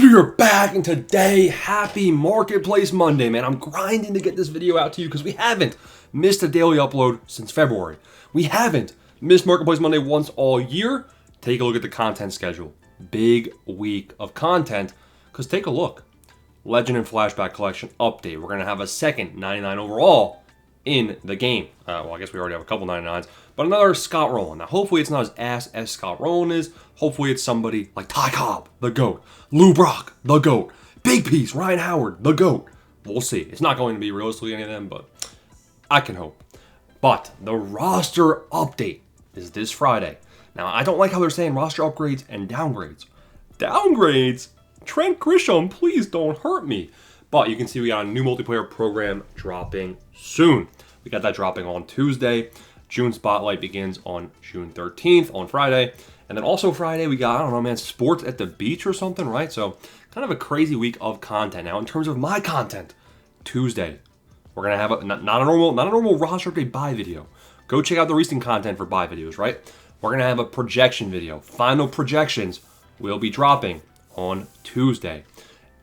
We are back, and today, happy Marketplace Monday, man. I'm grinding to get this video out to you because we haven't missed a daily upload since February. We haven't missed Marketplace Monday once all year. Take a look at the content schedule. Big week of content, because take a look. Legend and Flashback Collection update. We're going to have a second 99 overall in the game. Well, I guess we already have a couple 99s, but another Scott Rowland. Now, hopefully it's not as ass as Scott Rowland is. Hopefully it's somebody like Ty Cobb, the GOAT. Lou Brock, the GOAT. Big Piece, Ryan Howard, the GOAT. We'll see. It's not going to be realistically any of them, but I can hope. But the roster update is this Friday. Now, I don't like how they're saying roster upgrades and downgrades. Downgrades? Trent Grisham, please don't hurt me. But you can see we got a new multiplayer program dropping soon. We got that dropping on Tuesday. June Spotlight begins on June 13th on Friday. And then also Friday, we got, I don't know, man, sports at the beach or something, right? So kind of a crazy week of content. Now, in terms of my content, Tuesday, we're going to have not a normal roster update buy video. Go check out the recent content for buy videos, right? We're going to have a projection video. Final projections will be dropping on Tuesday.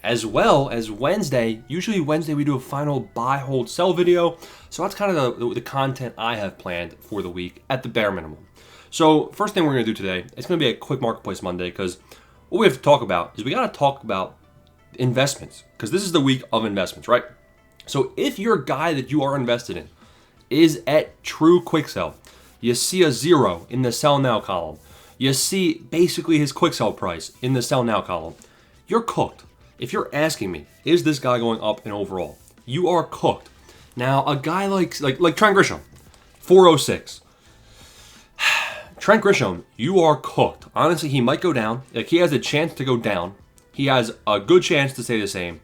As well as Wednesday. Usually Wednesday we do a final buy, hold, sell video. So that's kind of the content I have planned for the week at the bare minimum. So first thing we're going to do today, it's going to be a quick Marketplace Monday, because what we have to talk about is we got to talk about investments, because this is the week of investments, right? So if your guy that you are invested in is at true quick sell, you see a 0 in the sell now column, you see basically his quick sell price in the sell now column, you're cooked. If you're asking me, is this guy going up in overall? You are cooked. Now, a guy like Trent Grisham, 406. Trent Grisham, you are cooked. Honestly, he might go down. Like, he has a chance to go down. He has a good chance to stay the same.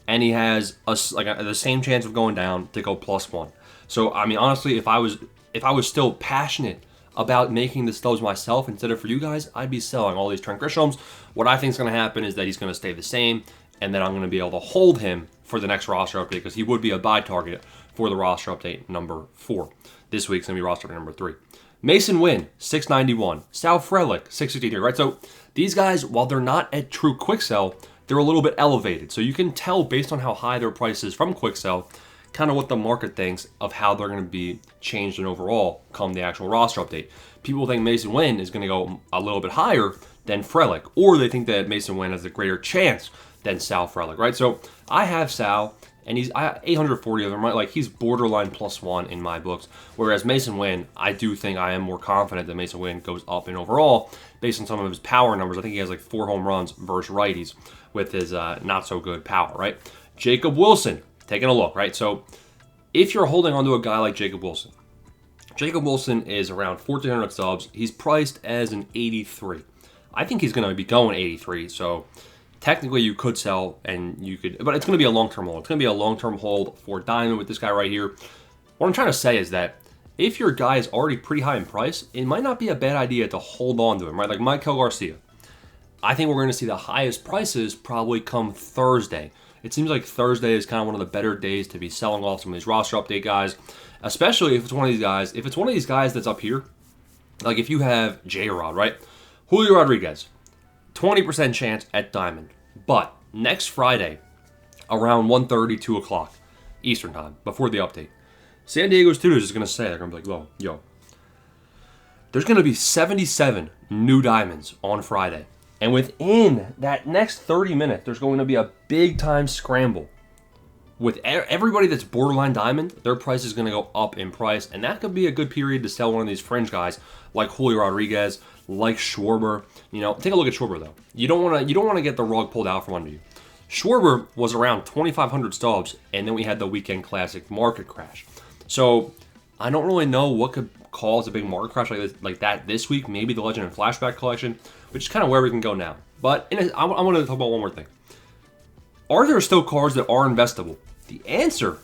And he has the same chance of going down to go +1. So, I mean, honestly, if I was still passionate about making the stubs myself instead of for you guys, I'd be selling all these Trent Grishams. What I think is going to happen is that he's going to stay the same, and then I'm going to be able to hold him for the next roster update, because he would be a buy target for the roster update number 4. This week's going to be roster update number 3. Mason Wynn, 691. Sal Frelick, 663, right? So these guys, while they're not at true quick sell, they're a little bit elevated. So you can tell based on how high their price is from quick sell, kind of what the market thinks of how they're going to be changed in overall come the actual roster update. People think Mason Wynn is going to go a little bit higher than Frelick, or they think that Mason Wynn has a greater chance than Sal Frelick, right? So I have Sal, and I have 840 of them, right? Like, he's borderline +1 in my books. Whereas Mason Wynn, I do think I am more confident that Mason Wynn goes up in overall based on some of his power numbers. I think he has like 4 home runs versus righties with his not so good power, right? Jacob Wilson, taking a look, right? So if you're holding onto a guy like Jacob Wilson is around 1,400 stubs. He's priced as an 83. I think he's going to be going 83. So technically you could sell, and you could, but it's going to be a long-term hold. It's going to be a long-term hold for Diamond with this guy right here. What I'm trying to say is that if your guy is already pretty high in price, it might not be a bad idea to hold on to him, right? Like Michael Garcia. I think we're going to see the highest prices probably come Thursday. It seems like Thursday is kind of one of the better days to be selling off some of these roster update guys, especially if it's one of these guys. If it's one of these guys that's up here, like if you have J-Rod, right? Julio Rodriguez, 20% chance at Diamond. But next Friday, around 1:30, 2 o'clock Eastern time, before the update, San Diego Studios is going to say, they're going to be like, yo, there's going to be 77 new Diamonds on Friday. And within that next 30 minutes, there's going to be a big-time scramble. With everybody that's borderline Diamond, their price is going to go up in price. And that could be a good period to sell one of these fringe guys like Julio Rodriguez, like Schwarber. You know, take a look at Schwarber, though. You don't want to get the rug pulled out from under you. Schwarber was around 2,500 stubs, and then we had the Weekend Classic market crash. So I don't really know what could cause a big market crash like that this week. Maybe the Legend and Flashback Collection, which is kind of where we can go now. But I want to talk about one more thing. Are there still cards that are investable? The answer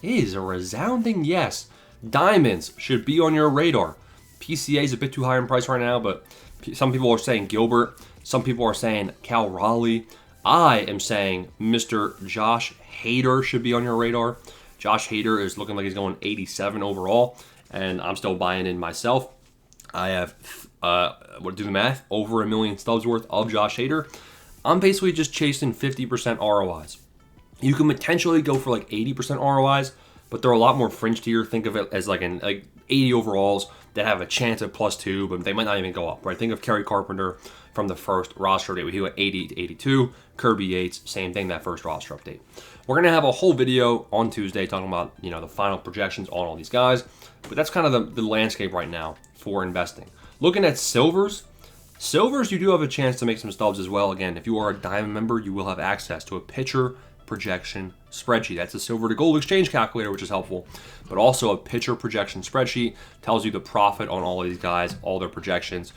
is a resounding yes. Diamonds should be on your radar. PCA is a bit too high in price right now, but some people are saying Gilbert. Some people are saying Cal Raleigh. I am saying Mr. Josh Hader should be on your radar. Josh Hader is looking like he's going 87 overall, and I'm still buying in myself. I have, do the math, over 1 million stubs worth of Josh Hader. I'm basically just chasing 50% ROIs. You can potentially go for like 80% ROIs, but they're a lot more fringe tier. Think of it as like 80 overalls that have a chance at +2, but they might not even go up, right? Think of Kerry Carpenter from the first roster update. He went 80 to 82. Kirby Yates, same thing, that first roster update. We're going to have a whole video on Tuesday talking about, the final projections on all these guys, but that's kind of the landscape right now for investing. Looking at silvers, you do have a chance to make some stubs as well. Again, if you are a Diamond member, you will have access to a pitcher projection spreadsheet. That's a silver to gold exchange calculator, which is helpful, but also a pitcher projection spreadsheet tells you the profit on all of these guys, all their projections.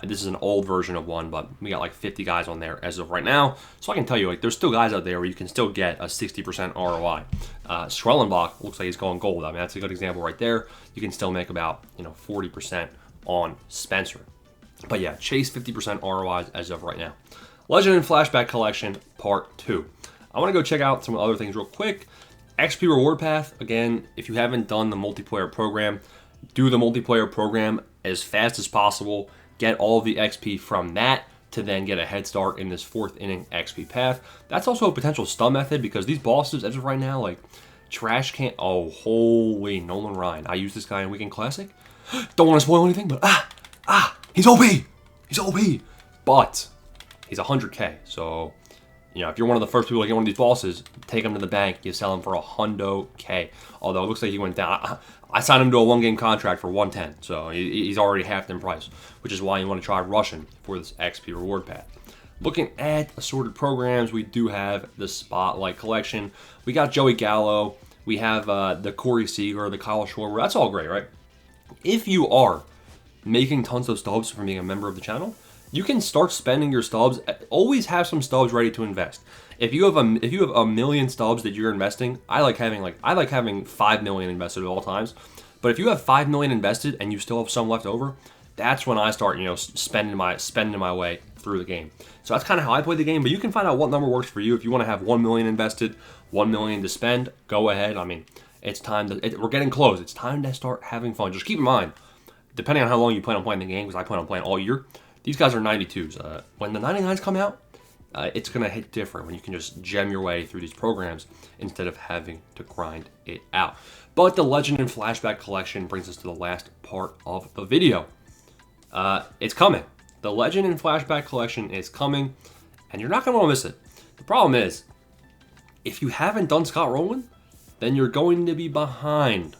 This is an old version of one, but we got like 50 guys on there as of right now. So I can tell you, like, there's still guys out there where you can still get a 60% ROI. Schrellenbach looks like he's going gold. I mean, that's a good example right there. You can still make about 40% on Spencer. But yeah, chase 50% ROIs as of right now. Legend and Flashback Collection Part 2. I want to go check out some other things real quick. XP Reward Path, again, if you haven't done the multiplayer program, do the multiplayer program as fast as possible. Get all of the XP from that to then get a head start in this 4th inning XP path. That's also a potential stub method because these bosses, as of right now, like Trash Can. Oh, holy Nolan Ryan. I used this guy in Weekend Classic. Don't want to spoil anything, but he's OP. He's OP. But he's 100K. So, if you're one of the first people to get one of these bosses, take him to the bank. You sell him for $100K. Although it looks like he went down. I signed him to a 1-game contract for 110, so he's already half in price, which is why you want to try rushing for this XP reward path. Looking at assorted programs, we do have the Spotlight Collection. We got Joey Gallo. We have the Corey Seager, the Kyle Schwarber. That's all great, right? If you are making tons of stubs from being a member of the channel, you can start spending your stubs. Always have some stubs ready to invest. If you have a million stubs that you're investing, I like having 5 million invested at all times. But if you have 5 million invested and you still have some left over, that's when I start spending my way through the game. So that's kind of how I play the game. But you can find out what number works for you. If you want to have 1 million invested, 1 million to spend, go ahead. I mean, it's time to. We're getting close. It's time to start having fun. Just keep in mind, depending on how long you plan on playing the game, because I plan on playing all year. These guys are 92s. When the 99s come out, it's going to hit different when you can just gem your way through these programs instead of having to grind it out. But the Legend and Flashback Collection brings us to the last part of the video. It's coming. The Legend and Flashback Collection is coming, and you're not going to want to miss it. The problem is, if you haven't done Scott Rowland, then you're going to be behind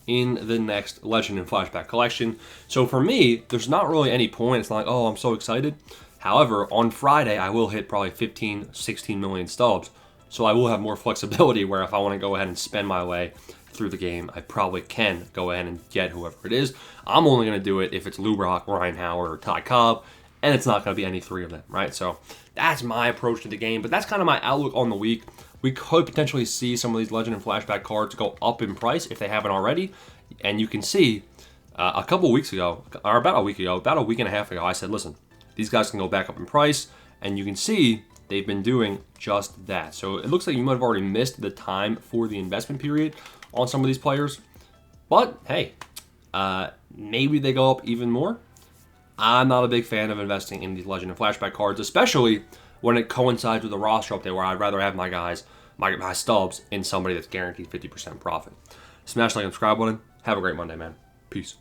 in the next Legend and Flashback Collection. So for me, there's not really any point. It's not like, oh, I'm so excited. However, on Friday, I will hit probably 15, 16 million stubs. So I will have more flexibility where if I want to go ahead and spend my way through the game, I probably can go ahead and get whoever it is. I'm only going to do it if it's Lou Brock, Ryan Howard, or Ty Cobb, and it's not going to be any 3 of them, right? So that's my approach to the game, but that's kind of my outlook on the week. We could potentially see some of these Legend and Flashback cards go up in price if they haven't already. And you can see a couple weeks ago, or about a week and a half ago, I said, listen, these guys can go back up in price. And you can see they've been doing just that. So it looks like you might have already missed the time for the investment period on some of these players. But hey, maybe they go up even more. I'm not a big fan of investing in these Legend and Flashback cards, especially when it coincides with a roster update where I'd rather have my guys, my stubs, in somebody that's guaranteed 50% profit. Smash the like and subscribe button. Have a great Monday, man. Peace.